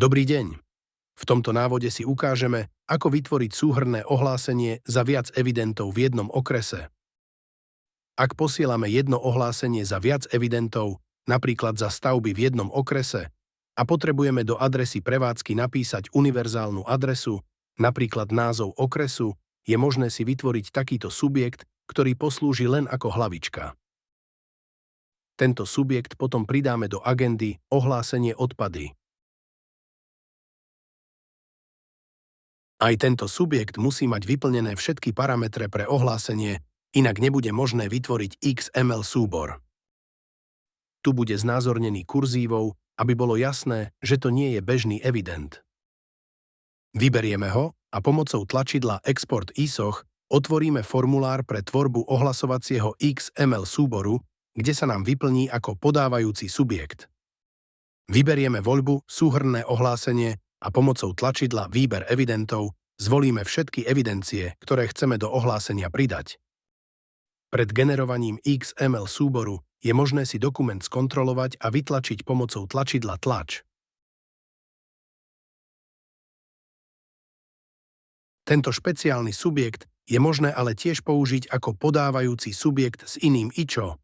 Dobrý deň. V tomto návode si ukážeme, ako vytvoriť súhrnné ohlásenie za viac evidentov v jednom okrese. Ak posielame jedno ohlásenie za viac evidentov, napríklad za stavby v jednom okrese, a potrebujeme do adresy prevádzky napísať univerzálnu adresu, napríklad názov okresu, je možné si vytvoriť takýto subjekt, ktorý poslúži len ako hlavička. Tento subjekt potom pridáme do agendy ohlásenie odpady. Aj tento subjekt musí mať vyplnené všetky parametre pre ohlásenie, inak nebude možné vytvoriť XML súbor. Tu bude znázornený kurzívou, aby bolo jasné, že to nie je bežný evident. Vyberieme ho a pomocou tlačidla Export ISOH otvoríme formulár pre tvorbu ohlasovacieho XML súboru, kde sa nám vyplní ako podávajúci subjekt. Vyberieme voľbu Súhrnné ohlásenie a pomocou tlačidla Výber evidentov zvolíme všetky evidencie, ktoré chceme do ohlásenia pridať. Pred generovaním XML súboru je možné si dokument skontrolovať a vytlačiť pomocou tlačidla Tlač. Tento špeciálny subjekt je možné ale tiež použiť ako podávajúci subjekt s iným IČO,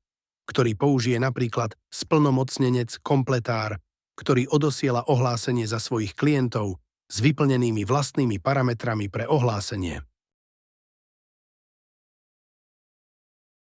ktorý použije napríklad splnomocnenec kompletár, ktorý odosiela ohlásenie za svojich klientov s vyplnenými vlastnými parametrami pre ohlásenie.